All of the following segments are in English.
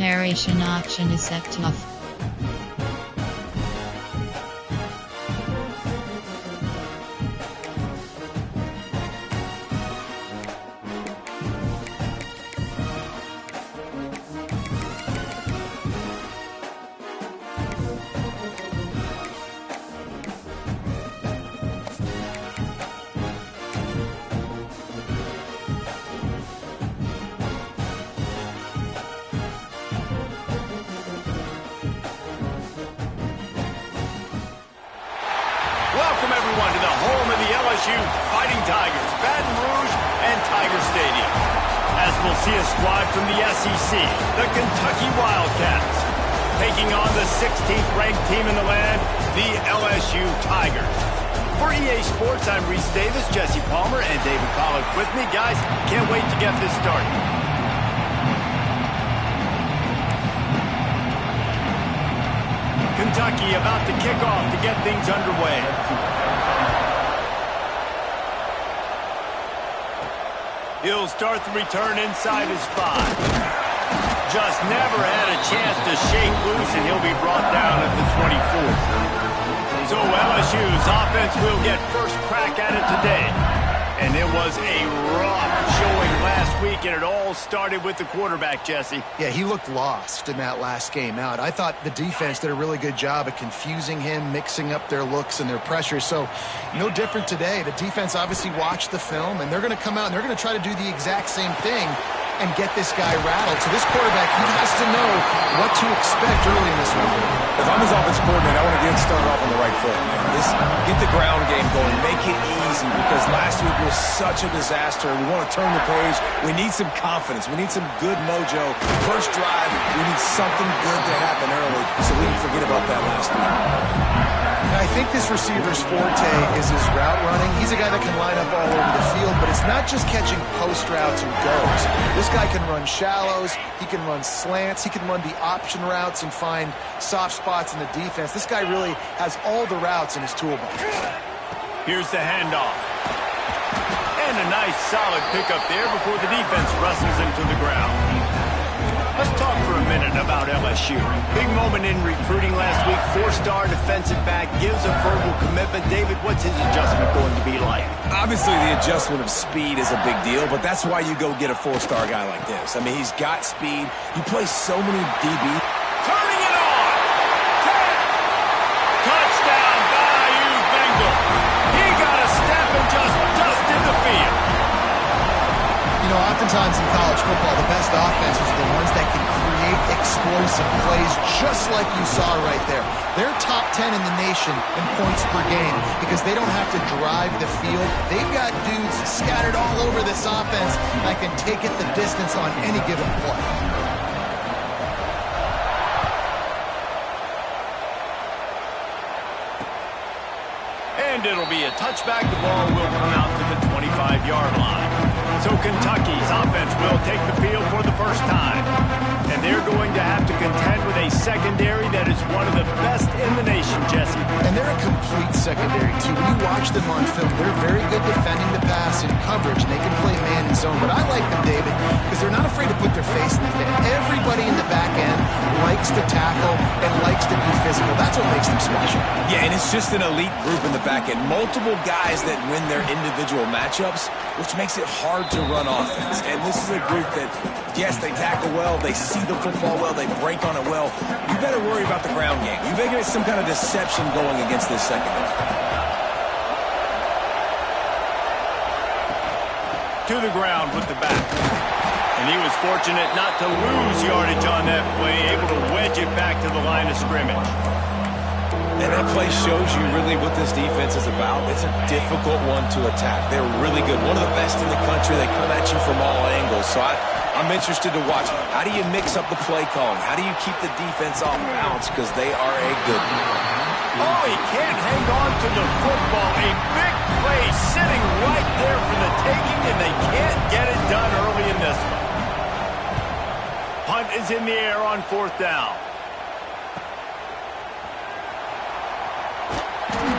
preparation option is set to off. Welcome, everyone, to the home of the LSU Fighting Tigers, Baton Rouge and Tiger Stadium. As we'll see a squad from the SEC, the Kentucky Wildcats, taking on the 16th-ranked team in the land, the LSU Tigers. For EA Sports, I'm Reese Davis, Jesse Palmer, and David Pollack with me. Guys, can't wait to get this started. Kentucky about to kick off to get things underway. He'll start the return inside his 5. Just never had a chance to shake loose, and he'll be brought down at the 24. So LSU's offense will get first crack at it today. And it was a rough showing last week, and it all started with the quarterback, Jesse. Yeah, he looked lost in that last game out. I thought the defense did a really good job of confusing him, mixing up their looks and their pressure. So, no different today. The defense obviously watched the film, and they're going to come out and they're going to try to do the exact same thing and get this guy rattled. So this quarterback, he has to know what to expect early in this one. If I'm his offensive coordinator, I want to get started off on the right foot, man. Get the ground game going. Make it easy, because last week was such a disaster. We want to turn the page. We need some confidence. We need some good mojo. First drive, we need something good to happen early so we can forget about that last week. I think this receiver's forte is his route running. He's a guy that can line up all over the field, but it's not just catching post routes and goes. This guy can run shallows, he can run slants, he can run the option routes and find soft spots in the defense. This guy really has all the routes in his toolbox. Here's the handoff. And a nice solid pickup there before the defense wrestles him to the ground. Let's talk for a minute about LSU. Big moment in recruiting last week. 4-star defensive back gives a verbal commitment. David, what's his adjustment going to be like? Obviously, the adjustment of speed is a big deal, but that's why you go get a 4-star guy like this. I mean, he's got speed. He plays so many DB. Turning it on! 10! Touchdown, Bayou Bengals! He got a step and just dusted the field. You know, oftentimes in college football, the best offenses are the ones that can create explosive plays, just like you saw right there. They're top 10 in the nation in points per game because they don't have to drive the field. They've got dudes scattered all over this offense that can take it the distance on any given play. And it'll be a touchback. The ball will come out to the 25-yard line. So Kentucky's offense will take the field for the first time. And they're going to have to contend with a secondary that is one of the best in the nation, Jesse. And they're a complete secondary, too. When you watch them on film, they're very good defending the pass in coverage, and they can play man and zone. But I like them, David, because they're not afraid to put their face in the fan. Everybody in the back end likes to tackle and likes to be physical. That's what makes them special. Yeah, and it's just an elite group in the back end. Multiple guys that win their individual matchups, which makes it hard to run offense. And this is a group that, yes, they tackle well, they see the football well, they break on it well. You better worry about the ground game. You better get some kind of deception going against this secondary. To the ground with the back. And he was fortunate not to lose yardage on that play, able to wedge it back to the line of scrimmage. And that play shows you really what this defense is about. It's a difficult one to attack. They're really good. One of the best in the country. They come at you from all angles. So I'm interested to watch. How do you mix up the play calling? How do you keep the defense off balance? Because they are a good one. Oh, he can't hang on to the football. A big play sitting right there for the taking, and they can't get it done early in this one. Punt is in the air on 4th down.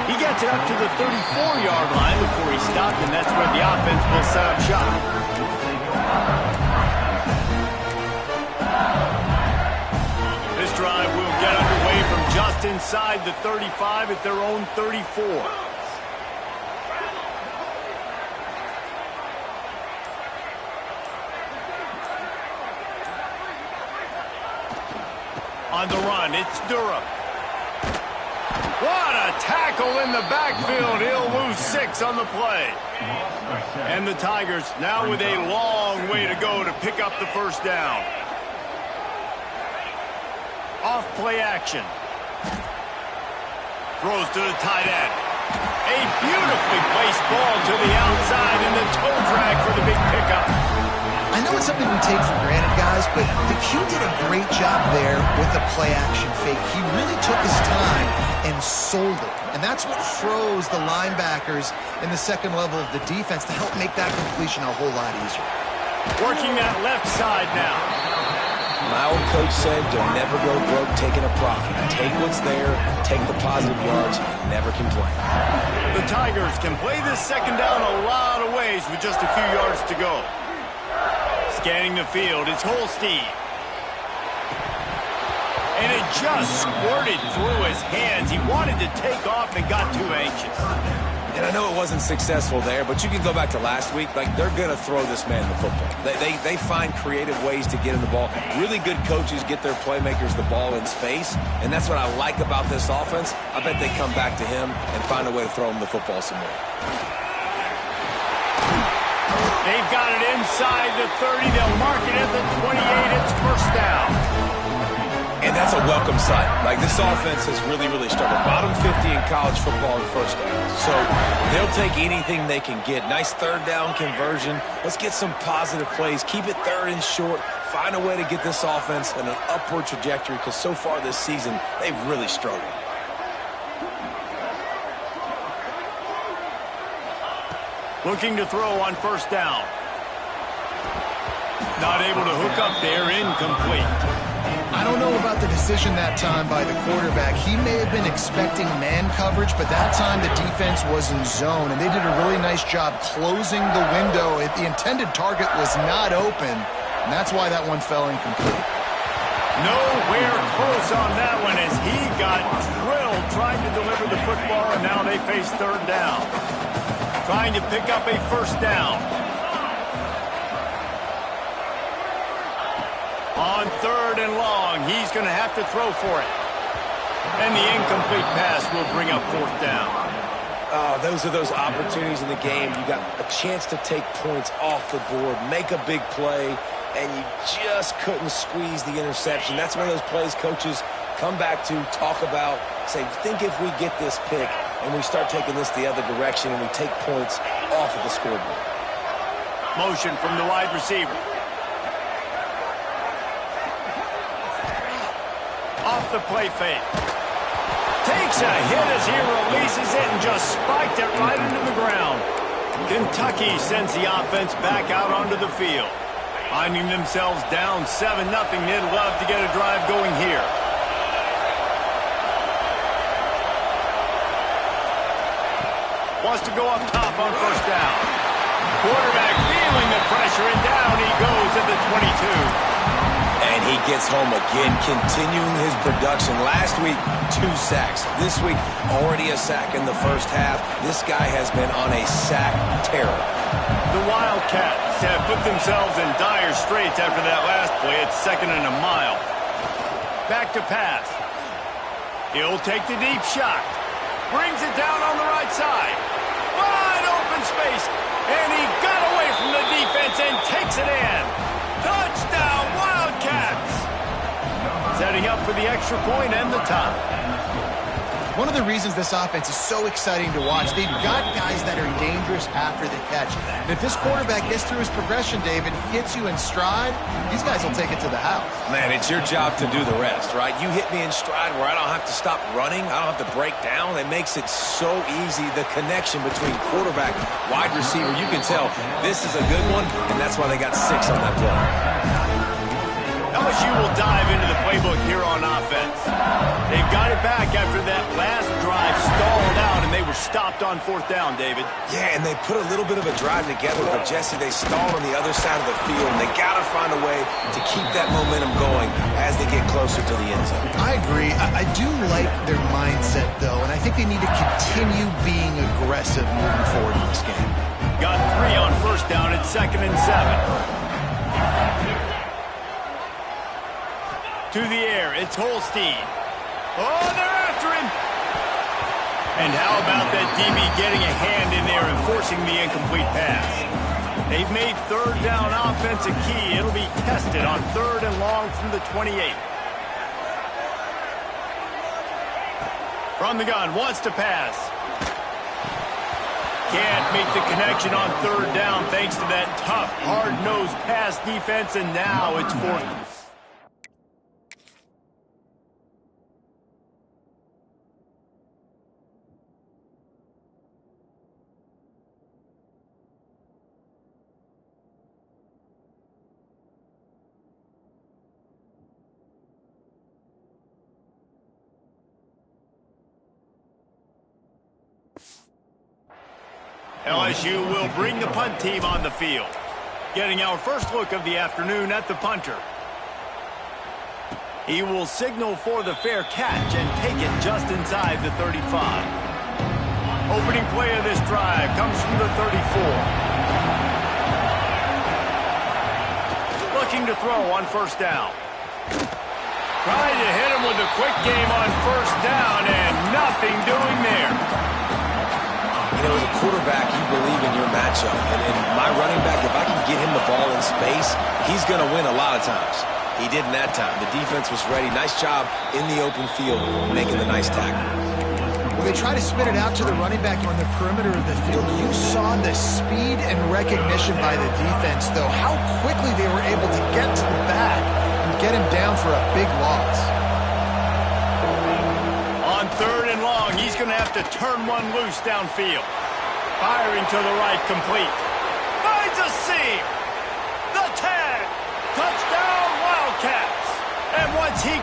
He gets it up to the 34-yard line before he stopped, and that's where the offense will set up shop. will get underway from just inside the 35 at their own 34. On the run, it's Durham. What a tackle in the backfield. He'll lose 6 on the play. And the Tigers now with a long way to go to pick up the first down. Off play action. Throws to the tight end. A beautifully placed ball to the outside and the toe drag for the big pickup. I know it's something we take for granted, guys, but the Q did a great job there with the play action fake. He really took his time and sold it. And that's what froze the linebackers in the second level of the defense to help make that completion a whole lot easier. Working that left side now. My old coach said you'll never go broke taking a profit. Take what's there, take the positive yards, and never complain. The Tigers can play this second down a lot of ways with just a few yards to go. Scanning the field, it's Holstein. And it just squirted through his hands. He wanted to take off and got too anxious. And I know it wasn't successful there, but you can go back to last week. Like, they're going to throw this man the football. They find creative ways to get him the ball. Really good coaches get their playmakers the ball in space, and that's what I like about this offense. I bet they come back to him and find a way to throw him the football some more. They've got it inside the 30. They'll mark it at the 28. It's first down. And that's a welcome sight. Like, this offense has really, really started. Bottom 50 in college football in first downs. So they'll take anything they can get. Nice third down conversion. Let's get some positive plays. Keep it third and short. Find a way to get this offense in an upward trajectory, because so far this season, they've really struggled. Looking to throw on first down. Not able to hook up there, incomplete. I don't know about the decision that time by the quarterback. He may have been expecting man coverage, but that time the defense was in zone, and they did a really nice job closing the window. The intended target was not open, and that's why that one fell incomplete. Nowhere close on that one as he got drilled trying to deliver the football, and now they face third down. Trying to pick up a first down. On third and long, he's going to have to throw for it. And the incomplete pass will bring up fourth down. Oh, those are those opportunities in the game. You got a chance to take points off the board, make a big play, and you just couldn't squeeze the interception. That's one of those plays coaches come back to, talk about, say, think if we get this pick and we start taking this the other direction and we take points off of the scoreboard. Motion from the wide receiver. Off the play fake. Takes a hit as he releases it and just spiked it right into the ground. Kentucky sends the offense back out onto the field. Finding themselves down 7-0, they'd love to get a drive going here. Wants to go up top on first down. Quarterback feeling the pressure, and down he goes at the 22. And he gets home again, continuing his production. Last week, 2 sacks. This week, already a sack in the first half. This guy has been on a sack terror. The Wildcats have put themselves in dire straits after that last play. It's 2nd and a mile. Back to pass. He'll take the deep shot. Brings it down on the right side. Wide open space. And he got away from the defense and takes it in. Touchdown, Wildcats! Setting up for the extra point and the tie. One of the reasons this offense is so exciting to watch, they've got guys that are dangerous after the catch. And if this quarterback gets through his progression, David, hits you in stride, these guys will take it to the house. Man, it's your job to do the rest, right? You hit me in stride where I don't have to stop running. I don't have to break down. It makes it so easy, the connection between quarterback, wide receiver. You can tell this is a good one, and that's why they got 6 on that play. LSU will dive into the playbook here on offense. They've got it back after that last drive stalled out, and they were stopped on 4th down, David. Yeah, and they put a little bit of a drive together, but Jesse, they stalled on the other side of the field, and they got to find a way to keep that momentum going as they get closer to the end zone. I agree. I do like their mindset, though, and I think they need to continue being aggressive moving forward in this game. Got 3 on 1st down at 2nd and 7. To the air, it's Holstein. Oh, they're after him. And how about that DB getting a hand in there and forcing the incomplete pass? They've made 3rd down offense a key. It'll be tested on 3rd and long from the 28. From the gun, wants to pass. Can't make the connection on 3rd down thanks to that tough, hard-nosed pass defense, and now it's 4th. LSU will bring the punt team on the field. Getting our first look of the afternoon at the punter. He will signal for the fair catch and take it just inside the 35. Opening play of this drive comes from the 34. Looking to throw on 1st down. Trying to hit him with a quick game on 1st down, and nothing doing there. You know, as a quarterback, you believe in your matchup. And my running back, if I can get him the ball in space, he's going to win a lot of times. He did in that time. The defense was ready. Nice job in the open field making the nice tackle. Well, they try to spit it out to the running back on the perimeter of the field. You saw the speed and recognition by the defense, though. How quickly they were able to get to the back and get him down for a big loss. On 3rd and long, he's going to have to turn one loose downfield. Firing to the right, complete. Finds a seam. The tag. Touchdown, Wildcats. And once he...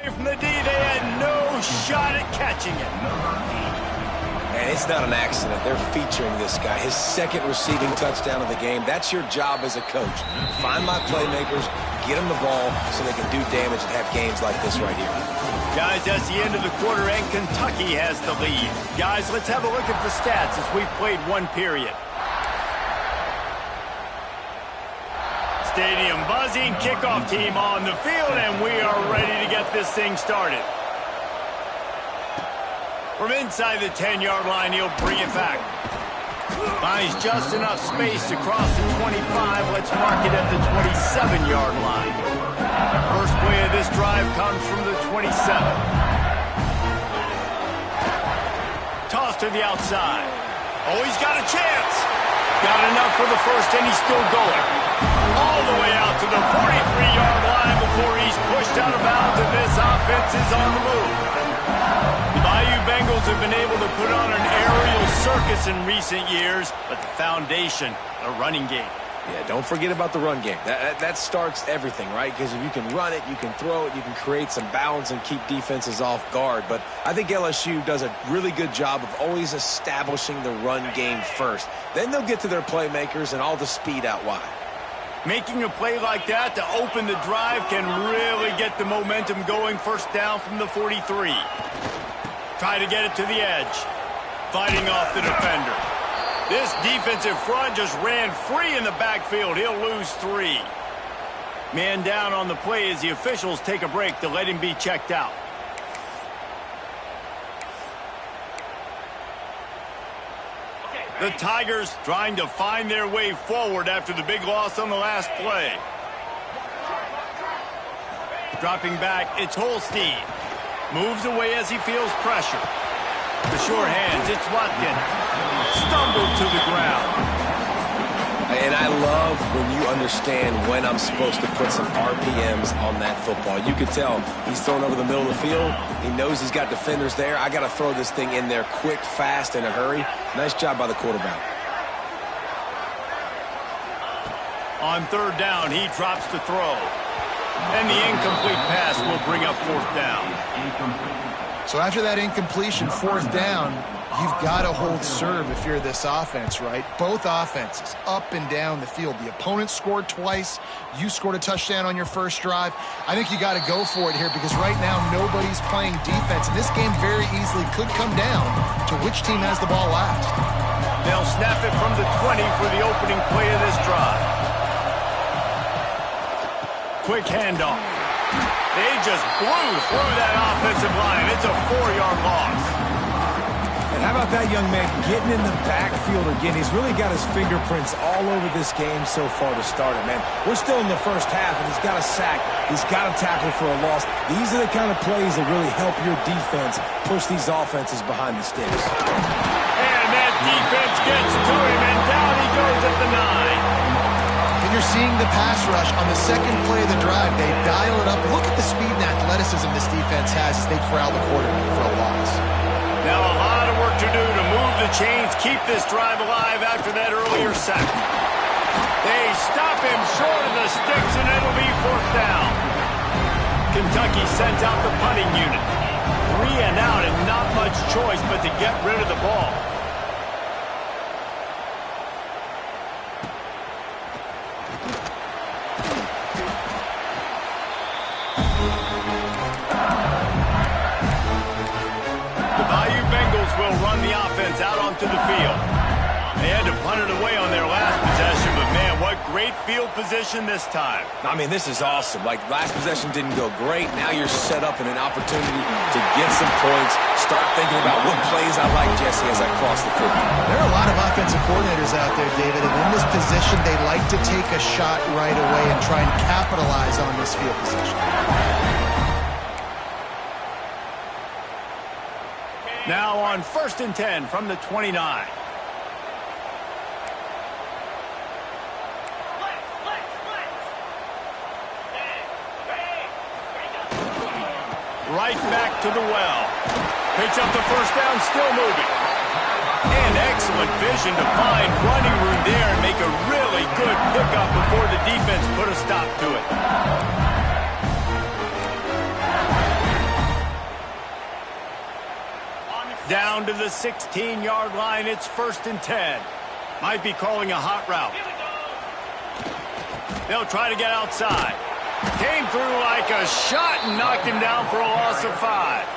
From the D, they had no shot at catching it. And it's not an accident. They're featuring this guy. His 2nd receiving touchdown of the game. That's your job as a coach. Find my playmakers, get them the ball so they can do damage and have games like this right here. Guys, that's the end of the quarter, and Kentucky has the lead. Guys, let's have a look at the stats as we've played 1 period. Stadium buzzing, kickoff team on the field, and we are ready to get this thing started. From inside the 10-yard line, he'll bring it back. Finds just enough space to cross the 25. Let's mark it at the 27-yard line. First play of this drive comes from the 27. Toss to the outside. Oh, he's got a chance. Got enough for the first, and he's still going. All the way out to the 43-yard line before he's pushed out of bounds, and this offense is on the move. The Bayou Bengals have been able to put on an aerial circus in recent years, but the foundation, the running game. Yeah, don't forget about the run game. That starts everything, right? Because if you can run it, you can throw it, you can create some balance and keep defenses off guard. But I think LSU does a really good job of always establishing the run game first. Then they'll get to their playmakers and all the speed out wide. Making a play like that to open the drive can really get the momentum going. First down from the 43. Try to get it to the edge. Fighting off the defender. This defensive front just ran free in the backfield. He'll lose 3. Man down on the play as the officials take a break to let him be checked out. The Tigers trying to find their way forward after the big loss on the last play. Dropping back, it's Holstein. Moves away as he feels pressure. The sure hands, it's Watkins. Stumbled to the ground. And I love when you understand when I'm supposed to put some RPMs on that football. You could tell he's throwing over the middle of the field. He knows he's got defenders there. I got to throw this thing in there quick, fast, in a hurry. Nice job by the quarterback. On third down, he drops the throw. And the incomplete pass will bring up fourth down. So after that incompletion, fourth down, you've got to hold serve if you're this offense, right? Both offenses up and down the field. The opponent scored twice. You scored a touchdown on your first drive. I think you got to go for it here because right now nobody's playing defense. And this game very easily could come down to which team has the ball last. They'll snap it from the 20 for the opening play of this drive. Quick handoff. They just blew through that offensive line. It's a 4-yard loss. And how about that young man getting in the backfield again? He's really got his fingerprints all over this game so far to start it, man. We're still in the first half, and he's got a sack. He's got a tackle for a loss. These are the kind of plays that really help your defense push these offenses behind the sticks. And that defense gets to him, and down he goes at the 9. You're seeing the pass rush on the second play of the drive. They dial it up. Look at the speed and athleticism this defense has as they corral the quarterback for a loss. Now a lot of work to do to move the chains, keep this drive alive after that earlier sack. They stop him short of the sticks, and it'll be fourth down. Kentucky sends out the punting unit. 3 and out, and not much choice but to get rid of the ball. Will run the offense out onto the field. They had to punt it away on their last possession, but man, what great field position this time. I mean, this is awesome. Like, last possession didn't go great. Now you're set up in an opportunity to get some points. Start thinking about what plays I like, Jesse, as I cross the field. There are a lot of offensive coordinators out there, David, and in this position, they like to take a shot right away and try and capitalize on this field position. Now on 1st and 10 from the 29. Right back to the well. Picks up the first down, still moving. And excellent vision to find running room there and make a really good pickup before the defense put a stop to it. Down to the 16-yard line, it's 1st and 10. Might be calling a hot route. They'll try to get outside. Came through like a shot and knocked him down for a loss of 5.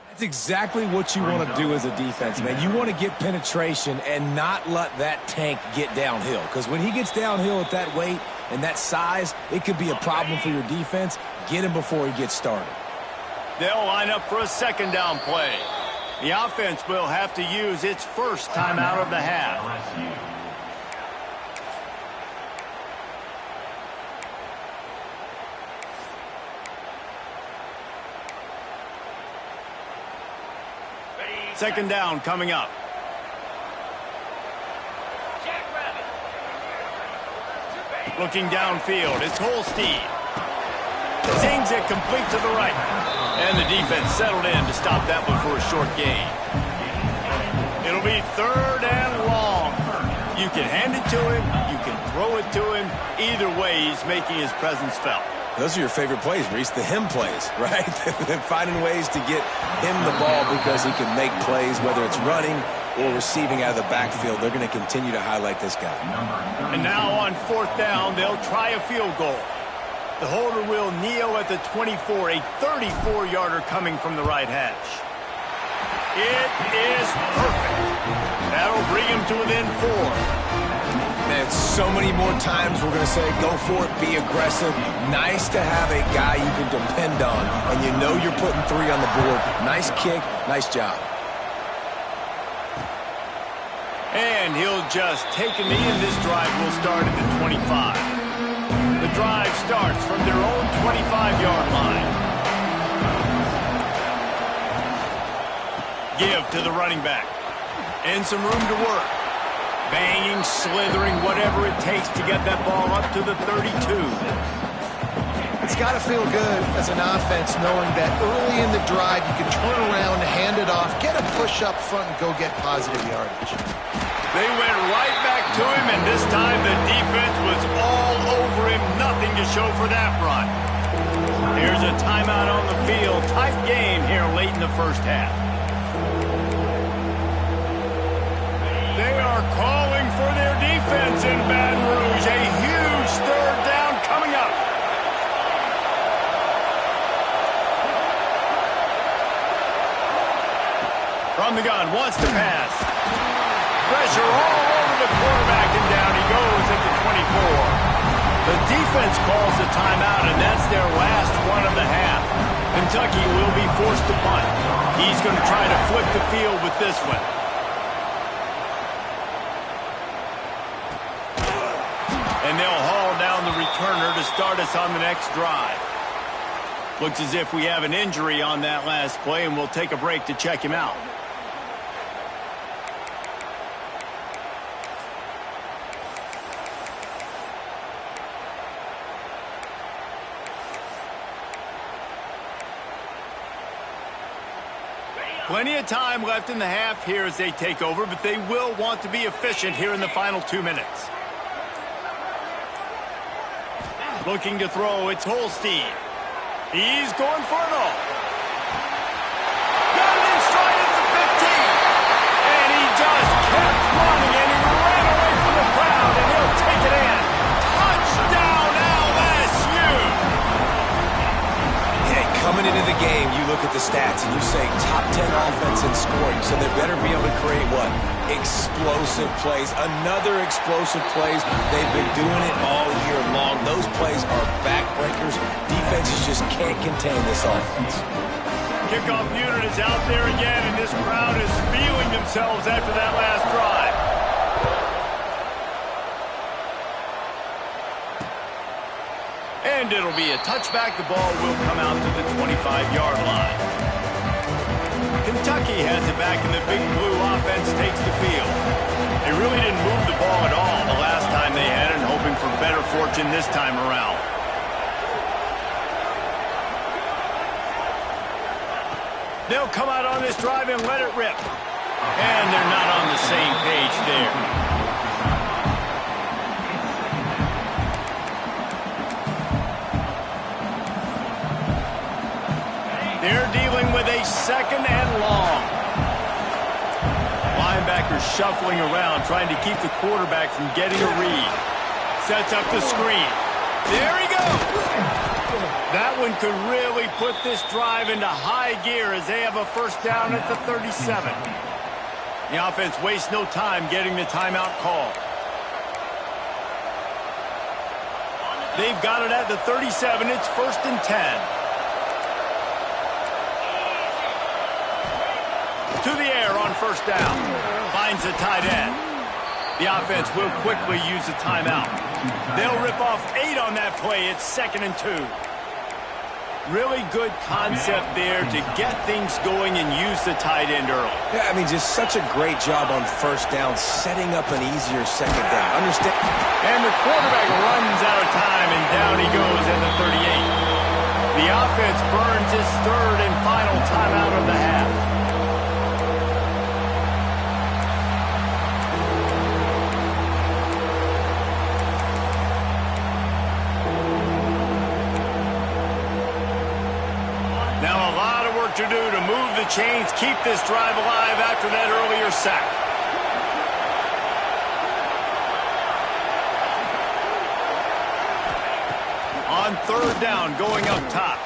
That's exactly what you want to do as a defense, man. You want to get penetration and not let that tank get downhill. Because when he gets downhill at that weight and that size, it could be a problem for your defense. Get him before he gets started. They'll line up for a 2nd down play. The offense will have to use its first timeout of the half. Second down coming up. Looking downfield, it's Holstein. Zings it complete to the right. And the defense settled in to stop that one for a short gain. It'll be 3rd and long. You can hand it to him, you can throw it to him. Either way, he's making his presence felt. Those are your favorite plays, Reese, the him plays, right? Finding ways to get him the ball because he can make plays, whether it's running or receiving out of the backfield. They're going to continue to highlight this guy. And now on 4th down, they'll try a field goal. The holder will kneel at the 24, a 34-yarder coming from the right hash. It is perfect. That'll bring him to within 4. Man, so many more times we're going to say, go for it, be aggressive. Nice to have a guy you can depend on, and you know you're putting 3 on the board. Nice kick, nice job. And he'll just take a knee, and this drive will start at the 25. The drive starts from their own 25-yard line. Give to the running back. And some room to work. Banging, slithering, whatever it takes to get that ball up to the 32. It's got to feel good as an offense knowing that early in the drive you can turn around, hand it off, get a push up front, and go get positive yardage. They went right back to him, and this time the defense was all over him. Nothing to show for that run. Here's a timeout on the field. Tight game here late in the first half. They are calling for their defense in Baton Rouge. A huge third down coming up. From the gun, wants to pass. Pressure all over the quarterback, and down he goes at the 24. The defense calls the timeout, and that's their last one of the half. Kentucky will be forced to punt. He's going to try to flip the field with this one. And they'll haul down the returner to start us on the next drive. Looks as if we have an injury on that last play, and we'll take a break to check him out. Plenty of time left in the half here as they take over, but they will want to be efficient here in the final 2 minutes. Looking to throw, it's Holstein. He's going for it all. Got it in stride at the 15. And he just kept running, and he ran away from the crowd, and he'll take it in. Touchdown, LSU! Hey, coming into the game, you look at the stats and you say top 10 offense in scoring, so they better be able to create what? Explosive plays. Another explosive plays. They've been doing it all year long. Those plays are backbreakers. Defenses just can't contain this offense. Kickoff unit is out there again, and this crowd is feeling themselves after that last drive. And it'll be a touchback. The ball will come out to the 25-yard line. Kentucky has it back, and the Big Blue offense takes the field. They really didn't move the ball at all the last time they had it, and hoping for better fortune this time around. They'll come out on this drive and let it rip. And they're not on the same page there. They're dealing with a second and long. Linebacker shuffling around, trying to keep the quarterback from getting a read. Sets up the screen. There he goes. That one could really put this drive into high gear as they have a first down at the 37. The offense wastes no time getting the timeout call. They've got it at the 37. It's 1st and 10. To the air on first down. Finds the tight end. The offense will quickly use a timeout. They'll rip off 8 on that play. It's 2nd and 2. Really good concept there to get things going and use the tight end early. Yeah, I mean, just such a great job on first down, setting up an easier second down. Understand? And the quarterback runs out of time, and down he goes at the 38. The offense burns his 3rd and final timeout of the half. Now a lot of work to do to move the chains, keep this drive alive after that earlier sack. On 3rd down going up top.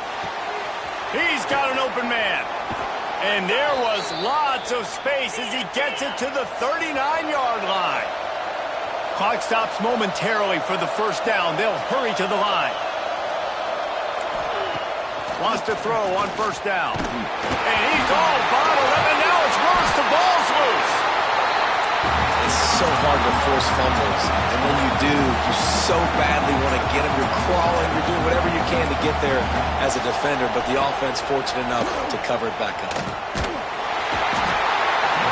He's got an open man. And there was lots of space as he gets it to the 39-yard line. Clock stops momentarily for the 1st down. They'll hurry to the line. Wants to throw on 1st down. And he's all bottled up, and now it's worse. The ball's loose. It's so hard to force fumbles. And when you do, you so badly want to get them. You're crawling. You're doing whatever you can to get there as a defender. But the offense fortunate enough to cover it back up.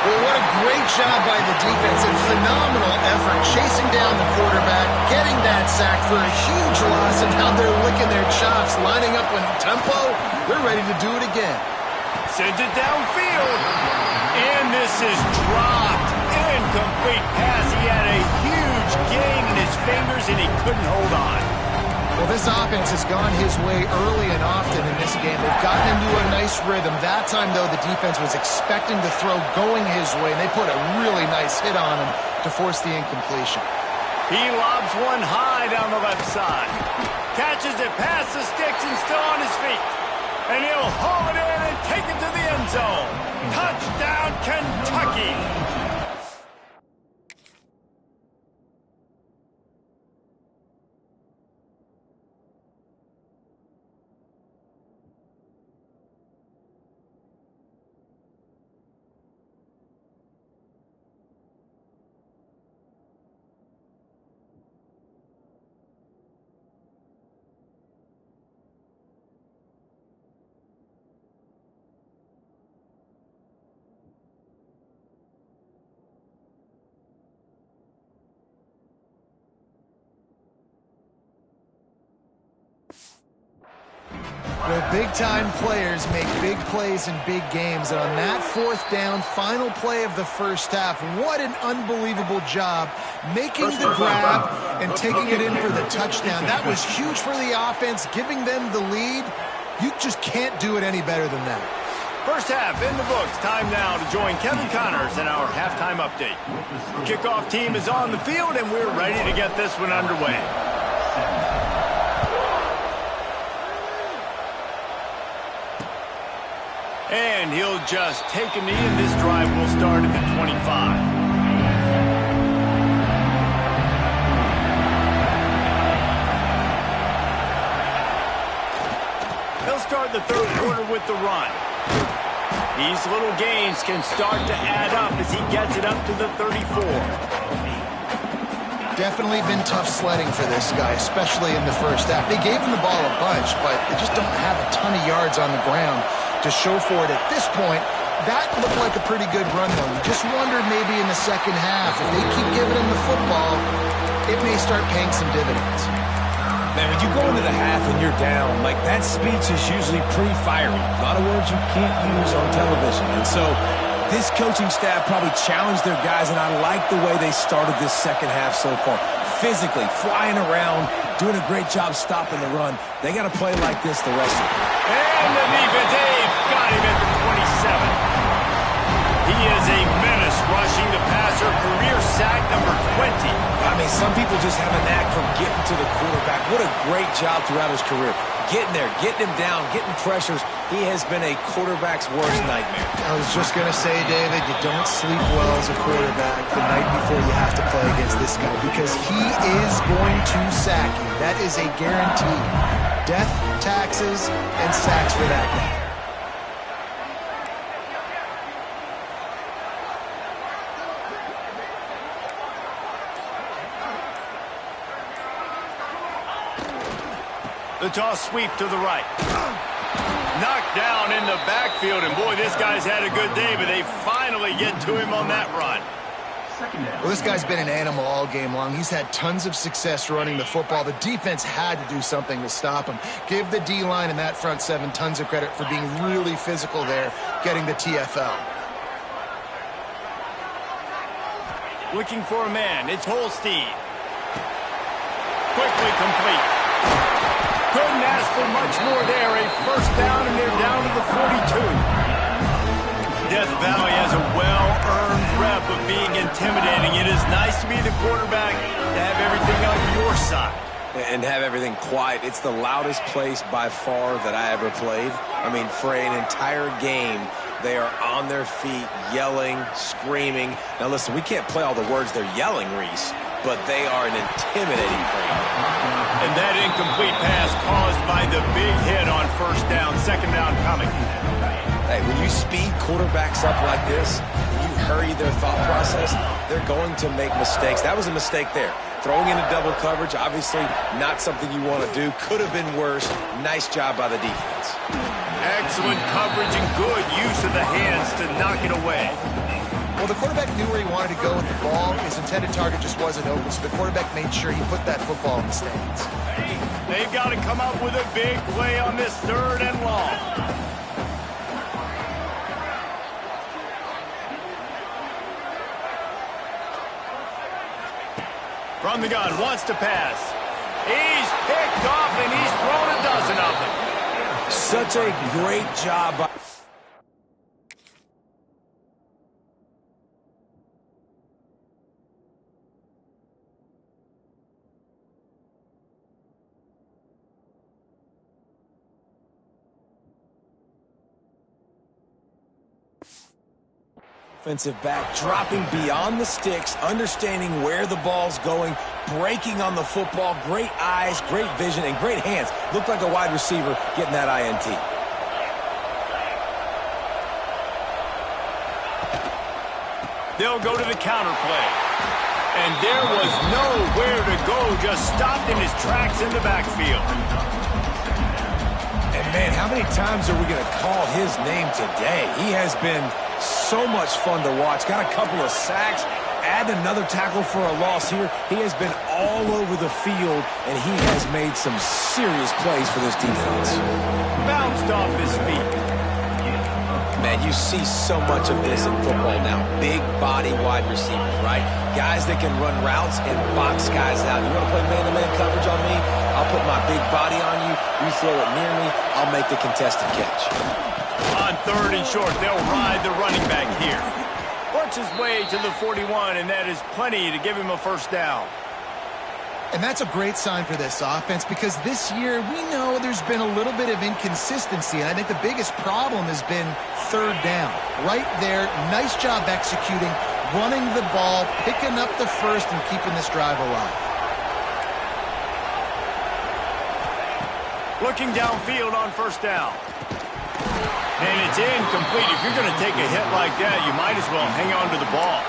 Well, what a great job by the defense and phenomenal effort chasing down the quarterback, getting that sack for a huge loss, and now they're licking their chops, lining up in tempo. They're ready to do it again. Sends it downfield. And this is dropped. Incomplete pass. He had a huge gain in his fingers, and he couldn't hold on. Well, this offense has gone his way early and often in this game. They've gotten into a nice rhythm. That time, though, the defense was expecting the throw going his way, and they put a really nice hit on him to force the incompletion. He lobs one high down the left side. Catches it past the sticks and still on his feet. And he'll haul it in and take it to the end zone. Touchdown, Kentucky! Well, big-time players make big plays in big games, and on that 4th down, final play of the 1st half, what an unbelievable job making the grab and taking it in for the touchdown. That was huge for the offense, giving them the lead. You just can't do it any better than that. 1st half in the books. Time now to join Kevin Connors in our halftime update. The kickoff team is on the field, and we're ready to get this one underway. And he'll just take a knee, and this drive will start at the 25. He'll start the 3rd quarter with the run. These little gains can start to add up as he gets it up to the 34. Definitely been tough sledding for this guy, especially in the 1st half. They gave him the ball a bunch, but they just don't have a ton of yards on the ground to show for it at this point. That looked like a pretty good run, though. You just wondered maybe in the 2nd half, if they keep giving him the football, it may start paying some dividends. Man, when you go into the half and you're down, like that speech is usually pretty fiery. A lot of words you can't use on television. And so this coaching staff probably challenged their guys, and I like the way they started this 2nd half so far. Physically, flying around, doing a great job stopping the run. They got to play like this the rest of it. And the defense, Dave got him at the 27. He is a menace rushing the passer, career sack number 20. I mean, some people just have a knack from getting to the quarterback. What a great job throughout his career. Getting there, getting him down, getting pressures. He has been a quarterback's worst nightmare. I was just going to say, David, you don't sleep well as a quarterback the night before you have to play against this guy, because he is going to sack you. That is a guarantee. Death, taxes, and sacks for that guy. The toss sweep to the right. Knocked down in the backfield, and boy, this guy's had a good day, but they finally get to him on that run. Well, this guy's been an animal all game long. He's had tons of success running the football. The defense had to do something to stop him. Give the D-line and that front 7 tons of credit for being really physical there, getting the TFL. Looking for a man. It's Holstein. Quickly complete. Couldn't ask for much more there. A 1st down, and they're down to the 42. Death Valley has a well-earned rep of being intimidating. It is nice to be the quarterback, to have everything on your side. and have everything quiet. It's the loudest place by far that I ever played. I mean, for an entire game, they are on their feet, yelling, screaming. Now, listen, we can't play all the words they're yelling, Reese, but they are an intimidating crowd. And that incomplete pass caused by the big hit on first down, second down coming. Hey, when you speed quarterbacks up like this, and you hurry their thought process, they're going to make mistakes. That was a mistake there. Throwing into double coverage, obviously not something you want to do. Could have been worse. Nice job by the defense. Excellent coverage and good use of the hands to knock it away. Well, the quarterback knew where he wanted to go with the ball. His intended target just wasn't open, so the quarterback made sure he put that football in the stands. They've got to come up with a big play on this 3rd and long. From the gun, wants to pass. He's picked off, and he's thrown a dozen of them. Such a great job by... Offensive back dropping beyond the sticks, understanding where the ball's going, breaking on the football. Great eyes, great vision, and great hands. Looked like a wide receiver getting that INT. They'll go to the counter play. And there was nowhere to go, just stopped in his tracks in the backfield. And man, how many times are we going to call his name today? He has been so much fun to watch. Got a couple of sacks, add another tackle for a loss here. He has been all over the field, and he has made some serious plays for this defense. Bounced off his feet. Man, you see so much of this in football now. Big body wide receivers, right? Guys that can run routes and box guys out. You want to play man-to-man coverage on me? I'll put my big body on you. You throw it near me, I'll make the contested catch. On 3rd and short, they'll ride the running back here. Works his way to the 41, and that is plenty to give him a first down. And that's a great sign for this offense because this year we know there's been a little bit of inconsistency, and I think the biggest problem has been 3rd down. Right there, nice job executing, running the ball, picking up the first, and keeping this drive alive. Looking downfield on first down. And it's incomplete. If you're going to take a hit like that, you might as well hang on to the ball.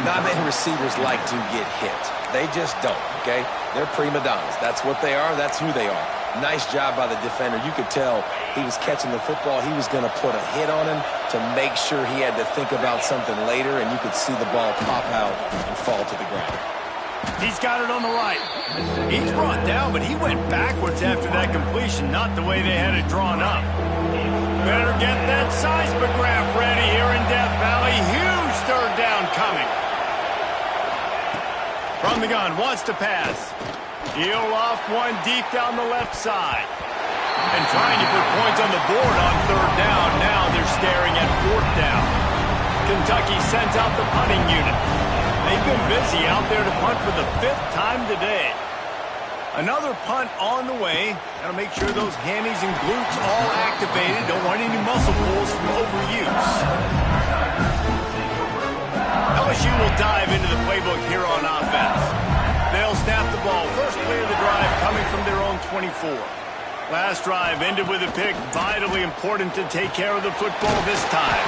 Not many receivers like to get hit. They just don't, okay? They're prima donnas. That's what they are. That's who they are. Nice job by the defender. You could tell he was catching the football. He was going to put a hit on him to make sure he had to think about something later, and you could see the ball pop out and fall to the ground. He's got it on the right. He's brought down, but he went backwards after that completion, not the way they had it drawn up. Better get that seismograph ready here in Death Valley. Huge 3rd down coming. From the gun, wants to pass. He'll loft one deep down the left side. And trying to put points on the board on 3rd down. Now they're staring at 4th down. Kentucky sends out the punting unit. They've been busy out there to punt for the 5th time today. Another punt on the way. Got to make sure those hammies and glutes all activated. Don't want any muscle pulls from overuse. LSU will dive into the playbook here on offense. They'll snap the ball. First play of the drive coming from their own 24. Last drive ended with a pick. Vitally important to take care of the football this time.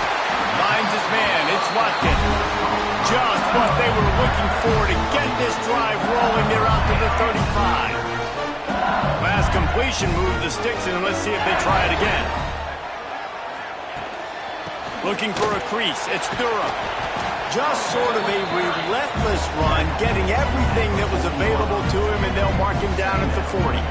Finds his man. It's Watkins. Just what they were looking for to get this drive rolling. They're out to the 35. Last completion moved the sticks, and let's see if they try it again. Looking for a crease. It's Durham. Just sort of a relentless run, getting everything that was available to him, and they'll mark him down at the 40.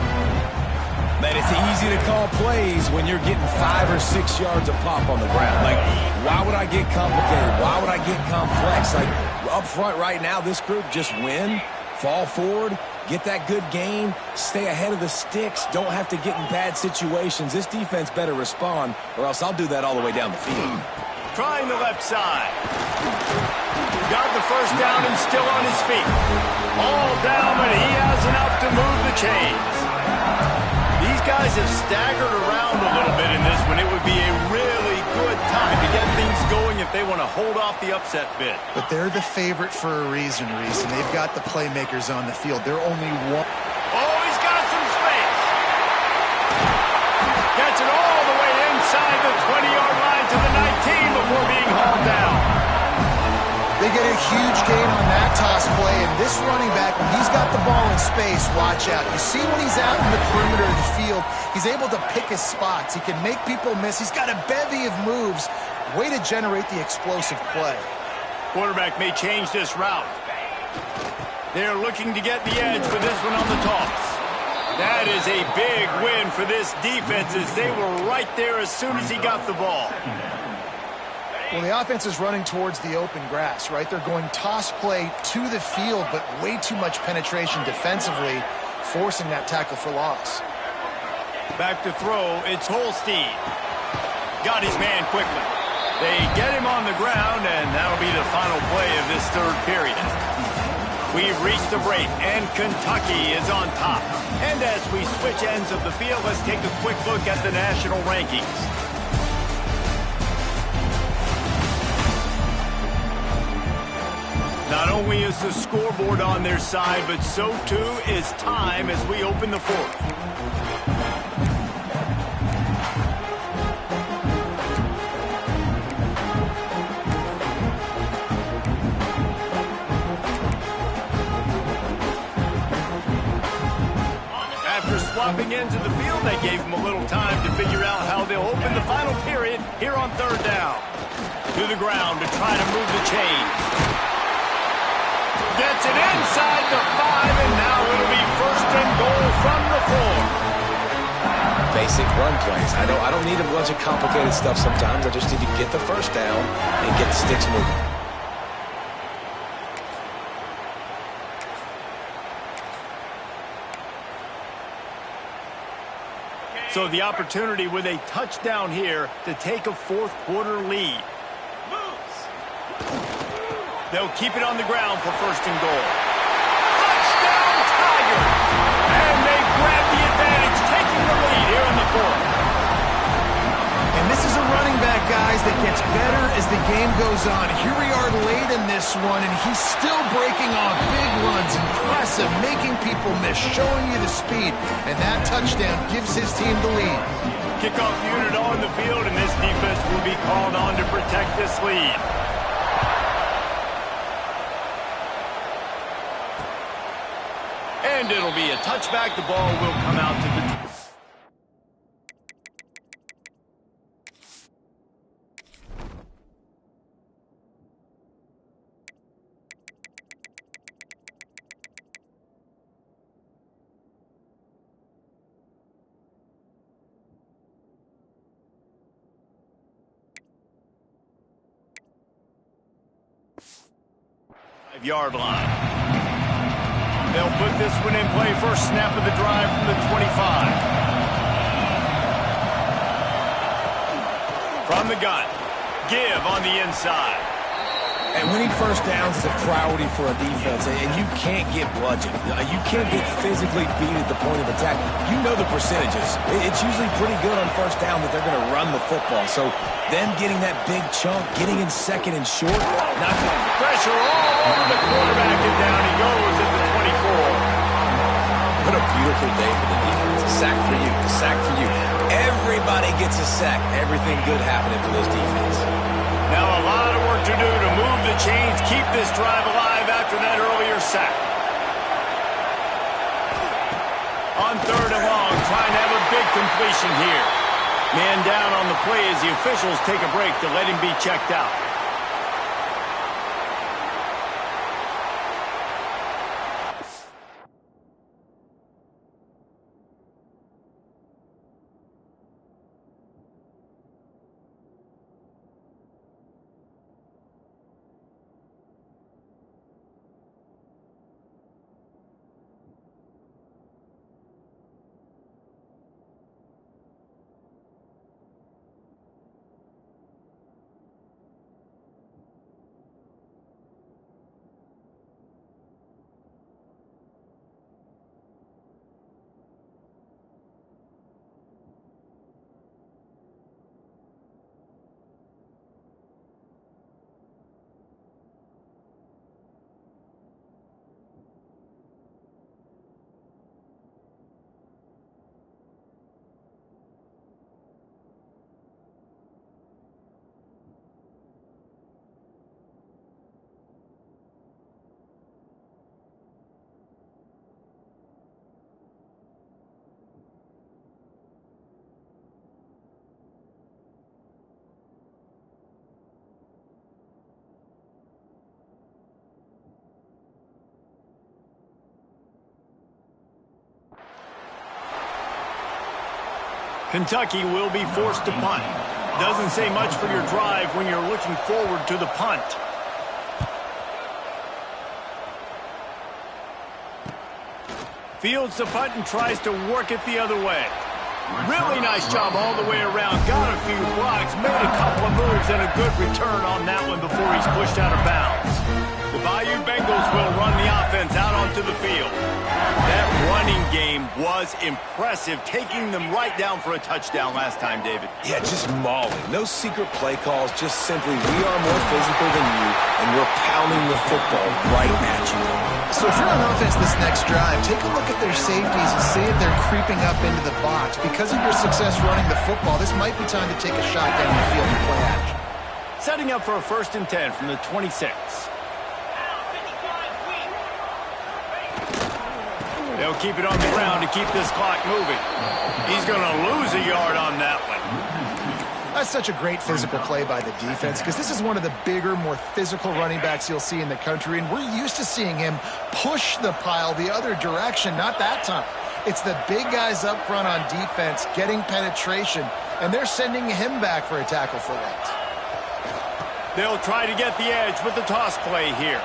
Man, it's easy to call plays when you're getting 5 or 6 yards of pop on the ground. Like, why would I get complicated? Why would I get complex? Like, up front right now, this group just win, fall forward, get that good gain, stay ahead of the sticks, don't have to get in bad situations. This defense better respond, or else I'll do that all the way down the field. Trying the left side. Got the first down and still on his feet. All down, but he has enough to move the chains. These guys have staggered around a little bit in this one. It would be a really good time to get things going if they want to hold off the upset bid. But they're the favorite for a reason, Reese, and they've got the playmakers on the field. They're only one. Oh, he's got some space. Gets it all the way inside the 20-yard line to the 19 before being hauled down. They get a huge gain on that toss play, and this running back, when he's got the ball in space, watch out. You see when he's out in the perimeter of the field, he's able to pick his spots. He can make people miss. He's got a bevy of moves. Way to generate the explosive play. Quarterback may change this route. They're looking to get the edge for this one on the toss. That is a big win for this defense as they were right there as soon as he got the ball. Well, the offense is running towards the open grass, right? They're going toss play to the field, but way too much penetration defensively, forcing that tackle for loss. Back to throw, it's Holstein. Got his man quickly. They get him on the ground, and that'll be the final play of this third period. We've reached the break, and Kentucky is on top. And as we switch ends of the field, let's take a quick look at the national rankings. Not only is the scoreboard on their side, but so too is time as we open the fourth. After swapping ends of the field, they gave them a little time to figure out how they'll open the final period here on third down. To the ground to try to move the chains. Gets it inside the 5, and now it'll be first and goal from the 4. Basic run plays. I don't need a bunch of complicated stuff sometimes. I just need to get the first down and get the sticks moving. So the opportunity with a touchdown here to take a fourth quarter lead. They'll keep it on the ground for first and goal. Touchdown, Tigers! And they grab the advantage, taking the lead here in the fourth. And this is a running back, guys, that gets better as the game goes on. Here we are late in this one, and he's still breaking off big runs. Impressive, making people miss, showing you the speed. And that touchdown gives his team the lead. Kickoff unit on the field, and this defense will be called on to protect this lead. And it'll be a touchback. The ball will come out to the... Yard line. They'll put this one in play. First snap of the drive from the 25. From the gun. Give on the inside. And winning first downs is a priority for a defense, and you can't get bludgeoned. You can't get physically beat at the point of attack. You know the percentages. It's usually pretty good on first down that they're going to run the football. So them getting that big chunk, getting in second and short, not pressure all over the quarterback, and down he goes at the 24. What a beautiful day for the defense. A sack for you, a sack for you. Everybody gets a sack. Everything good happening for this defense. Now a lot of work to do to move the chains, keep this drive alive after that earlier sack. On third and long, trying to have a big completion here. Man down on the play as the officials take a break to let him be checked out. Kentucky will be forced to punt. Doesn't say much for your drive when you're looking forward to the punt. Fields the punt and tries to work it the other way. Really nice job all the way around. Got a few blocks, made a couple of moves, and a good return on that one before he's pushed out of bounds. The Bayou Bengals will run the offense out onto the field. That running game was impressive, taking them right down for a touchdown last time, David. Yeah, just mauling. No secret play calls, just simply we are more physical than you, and we're pounding the football right at you. So if you're on offense this next drive, take a look at their safeties and see if they're creeping up into the box. Because of your success running the football, this might be time to take a shot down the field and play action. Setting up for a 1st and 10 from the 26. They'll keep it on the ground to keep this clock moving. He's going to lose a yard on that one. That's such a great physical play by the defense because this is one of the bigger, more physical running backs you'll see in the country, and we're used to seeing him push the pile the other direction. Not that time. It's the big guys up front on defense getting penetration, and they're sending him back for a tackle for loss. They'll try to get the edge with the toss play here.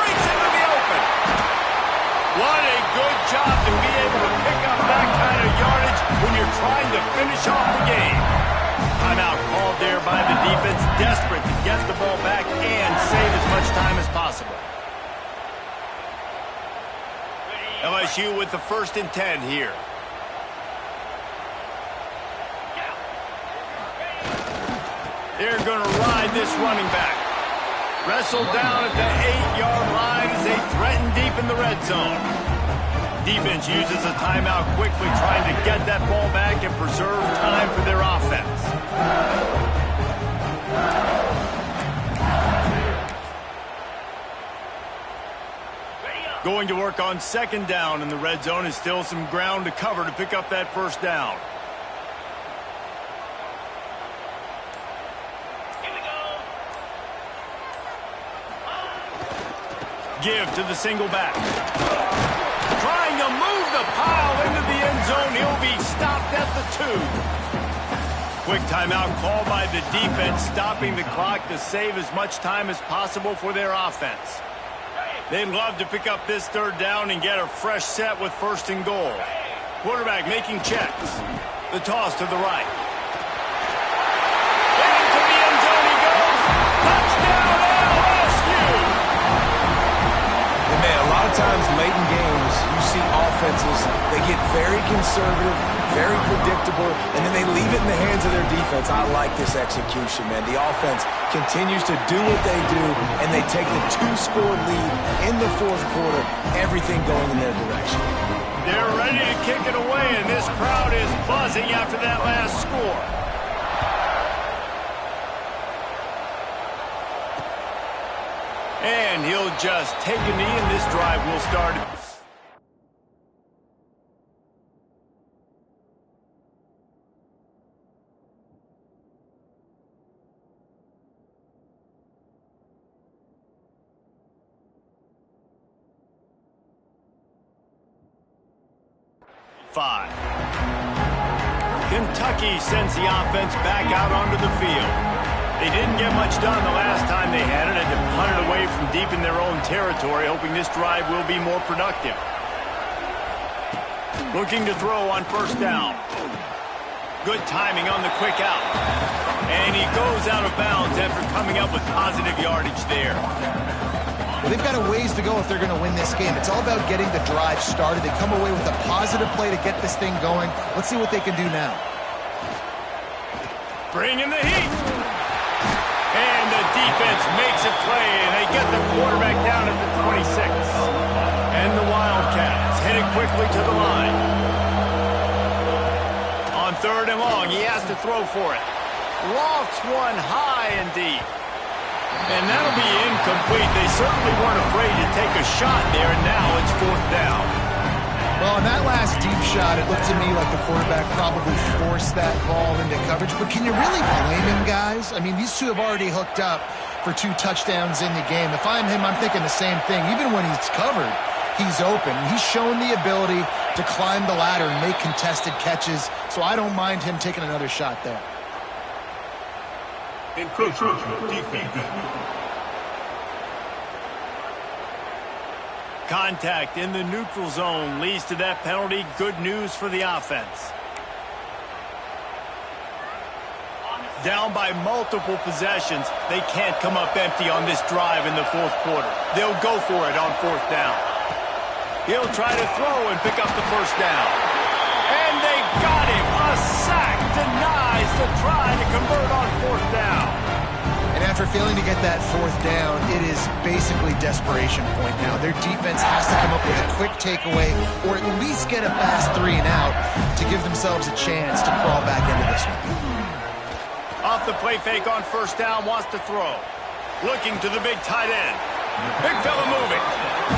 Breaks into the open. What a good job to be able to pick up that kind of yardage when you're trying to finish off the game. Timeout called there by the defense, desperate to get the ball back and save as much time as possible. LSU with the 1st and 10 here. They're going to ride this running back. Wrestled down at the 8-yard line as they threaten deep in the red zone. Defense uses a timeout quickly, trying to get that ball back and preserve time for their offense. Going to work on 2nd down in the red zone is still some ground to cover to pick up that 1st down. Give to the single back. Trying to move the pile into the end zone. He'll be stopped at the 2. Quick timeout called by the defense, stopping the clock to save as much time as possible for their offense. They'd love to pick up this 3rd down and get a fresh set with 1st and goal. Quarterback making checks. The toss to the right. Into the end zone he goes. Touchdown LSU! Man, a lot of times late in games, you see offenses, they get very conservative, very predictable, and then they leave it in the hands of their defense. I like this execution, man. The offense continues to do what they do, and they take the 2-score lead in the 4th quarter, everything going in their direction. They're ready to kick it away, and this crowd is buzzing after that last score. And he'll just take a knee, and this drive will start. Kentucky sends the offense back out onto the field. They didn't get much done the last time they had it. Had to punt it away from deep in their own territory, hoping this drive will be more productive. Looking to throw on 1st down. Good timing on the quick out. And he goes out of bounds after coming up with positive yardage there. Well, they've got a ways to go if they're going to win this game. It's all about getting the drive started. They come away with a positive play to get this thing going. Let's see what they can do now. Bring in the heat. And the defense makes a play, and they get the quarterback down at the 26. And the Wildcats headed quickly to the line. On 3rd and long, he has to throw for it. Lofts one high and deep. And that'll be incomplete. They certainly weren't afraid to take a shot there, and now it's 4th down. Well, in that last deep shot, it looked to me like the quarterback probably forced that ball into coverage. But can you really blame him, guys? I mean, these two have already hooked up for 2 touchdowns in the game. If I'm him, I'm thinking the same thing. Even when he's covered, he's open. He's shown the ability to climb the ladder and make contested catches, so I don't mind him taking another shot there. Defense. Contact in the neutral zone leads to that penalty. Good news for the offense. Down by multiple possessions, they can't come up empty on this drive in the fourth quarter. They'll go for it on fourth down. He'll try to throw and pick up the first down. And they got him. A sack denies the try to convert on fourth down. And after failing to get that fourth down, it is basically desperation point now. Their defense has to come up with a quick takeaway or at least get a fast 3 and out to give themselves a chance to crawl back into this one. Off the play fake on first down, wants to throw. Looking to the big tight end. Big fella moving.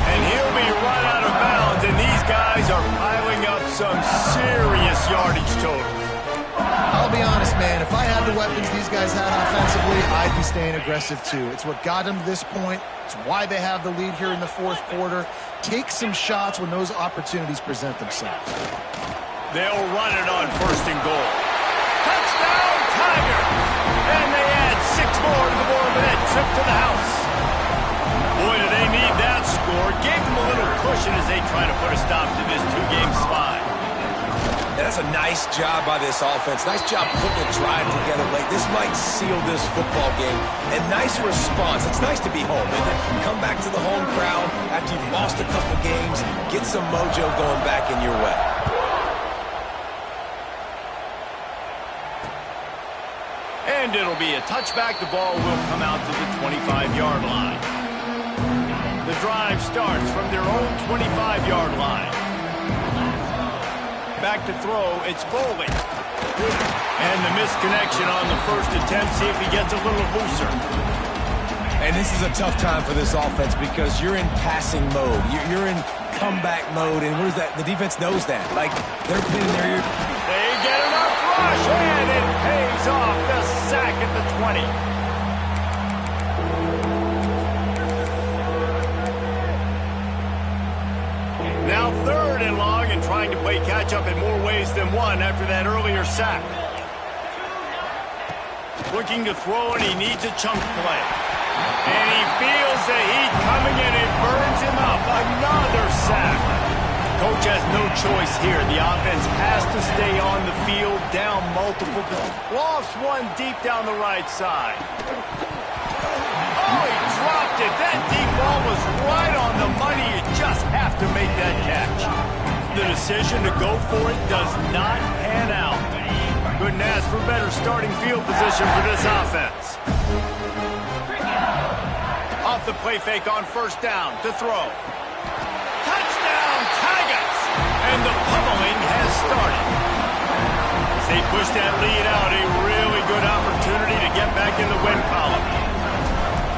And he'll be right out of bounds, and these guys are piling up some serious yardage totals. I'll be honest, man, if I had the weapons these guys had offensively, I'd be staying aggressive too. It's what got them to this point. It's why they have the lead here in the fourth quarter. Take some shots when those opportunities present themselves. They'll run it on first and goal. Touchdown, Tiger! And they add 6 more to the board with that trip to the house. Boy, do they need that score. Gave them a little cushion as they try to put a stop to this 2-game slide. That's a nice job by this offense. Nice job putting a drive together late. This might seal this football game. And nice response. It's nice to be home, isn't it? Come back to the home crowd after you've lost a couple games. Get some mojo going back in your way. And it'll be a touchback. The ball will come out to the 25-yard line. The drive starts from their own 25-yard line. Back to throw, it's Boley. And the misconnection on the first attempt. See if he gets a little looser. And this is a tough time for this offense because you're in passing mode. You're in comeback mode, and where's that? The defense knows that. Like, they're pinning their ear. They get enough rush, and it pays off. The sack at the 20. Now 3rd and long, and trying to play catch-up in more ways than one after that earlier sack. Looking to throw, and he needs a chunk play. And he feels the heat coming, and it burns him up. Another sack. Coach has no choice here. The offense has to stay on the field, down multiple. Lost one deep down the right side. Oh, he dropped it. That deep ball was right on the money. You just have to make that catch. The decision to go for it does not pan out. Couldn't ask for better starting field position for this offense. Off the play fake on first down to throw. Touchdown, Tigers! And the pummeling has started. As they push that lead out, a really good opportunity to get back in the win column.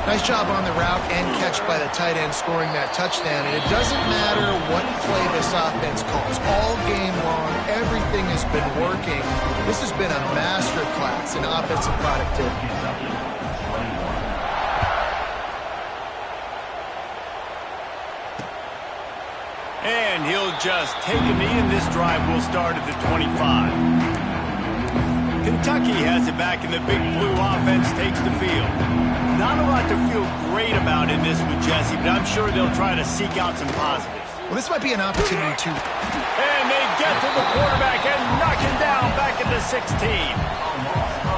Nice job on the route and catch by the tight end scoring that touchdown. And it doesn't matter what play this offense calls. All game long, everything has been working. This has been a masterclass in offensive productivity. And he'll just take a knee, and this drive will start at the 25. Kentucky has it back, and the big blue offense takes the field. Not a lot to feel great about in this with Jesse, but I'm sure they'll try to seek out some positives. Well, this might be an opportunity to... And they get to the quarterback and knock him down back at the 16.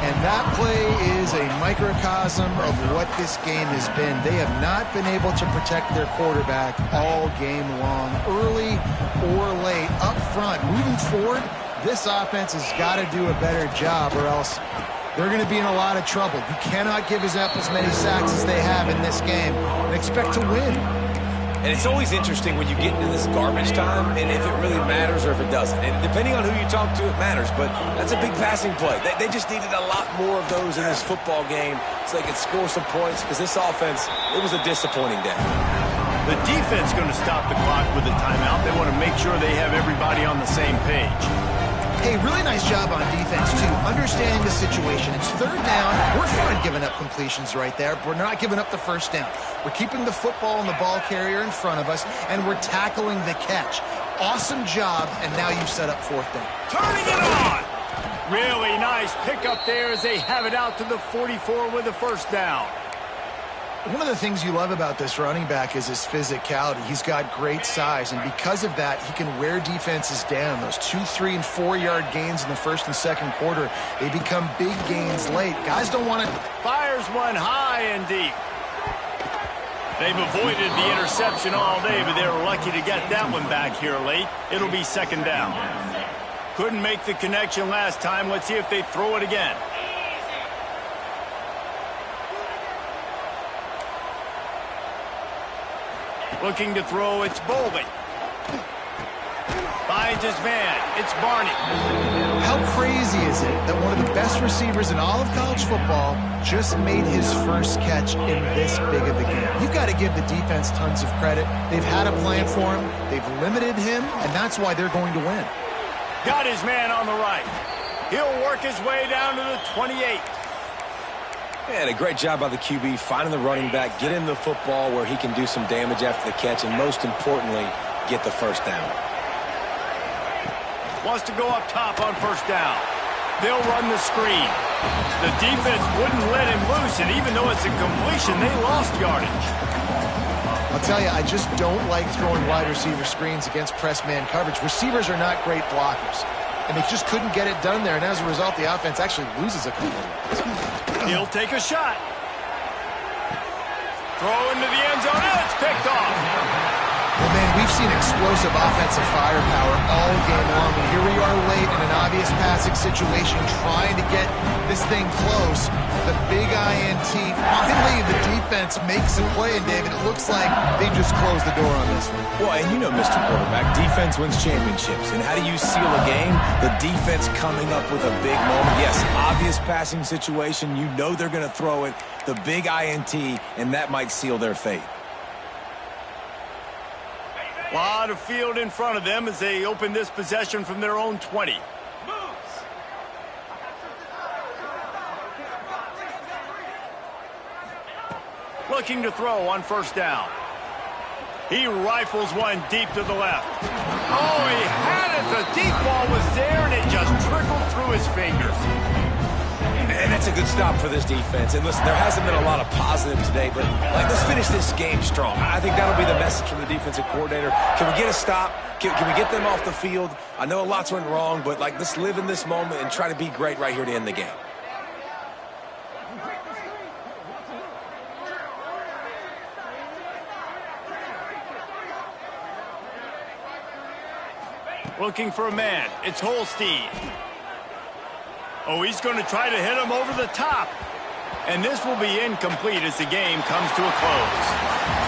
And that play is a microcosm of what this game has been. They have not been able to protect their quarterback all game long, early or late, up front. Moving forward, this offense has got to do a better job, or else they're going to be in a lot of trouble. You cannot give us up as many sacks as they have in this game and expect to win. And it's always interesting when you get into this garbage time and if it really matters or if it doesn't. And depending on who you talk to, it matters. But that's a big passing play. They just needed a lot more of those in this football game so they could score some points because this offense, it was a disappointing day. The defense going to stop the clock with a timeout. They want to make sure they have everybody on the same page. Hey, really nice job on defense, too, understanding the situation. It's third down. We're fine giving up completions right there. We're not giving up the first down. We're keeping the football and the ball carrier in front of us, and we're tackling the catch. Awesome job, and now you've set up fourth down. Turning it on! Really nice pickup there as they have it out to the 44 with the first down. One of the things you love about this running back is his physicality. He's got great size, and because of that, he can wear defenses down. Those 2, 3, and 4-yard gains in the first and second quarter, they become big gains late. Guys don't want to... Fires one high and deep. They've avoided the interception all day, but they were lucky to get that one back here late. It'll be second down. Couldn't make the connection last time. Let's see if they throw it again. Looking to throw, it's Boldy. Finds his man, it's Barney. How crazy is it that one of the best receivers in all of college football just made his first catch in this big of a game? You've got to give the defense tons of credit. They've had a plan for him. They've limited him, and that's why they're going to win. Got his man on the right. He'll work his way down to the 28. And a great job by the QB finding the running back, get him the football where he can do some damage after the catch, and most importantly, get the first down. Wants to go up top on first down. They'll run the screen. The defense wouldn't let him loose, and even though it's a completion, they lost yardage. I'll tell you, I just don't like throwing wide receiver screens against press man coverage. Receivers are not great blockers, and they just couldn't get it done there, and as a result, the offense actually loses a couple of yards. He'll take a shot. Throw into the end zone, and it's picked off. Well, man, we've seen explosive offensive firepower all game long, and here we are late in an obvious passing situation trying to get this thing close. The big INT. Finally, the defense makes a play, and David, it looks like they just closed the door on this one. Well, and you know, Mr. Quarterback, defense wins championships. And how do you seal a game? The defense coming up with a big moment. Yes, obvious passing situation. You know they're going to throw it. The big INT, and that might seal their fate. A lot of field in front of them as they open this possession from their own 20. Looking to throw on first down. He rifles one deep to the left. Oh, he had it. The deep ball was there, and it just trickled through his fingers. And that's a good stop for this defense. And listen, there hasn't been a lot of positive today, but let's finish this game strong. I think that'll be the message from the defensive coordinator. Can we get a stop? Can we get them off the field? I know lots went wrong, but let's live in this moment and try to be great right here to end the game. Looking for a man. It's Holstein. Oh, he's going to try to hit him over the top. And this will be incomplete as the game comes to a close.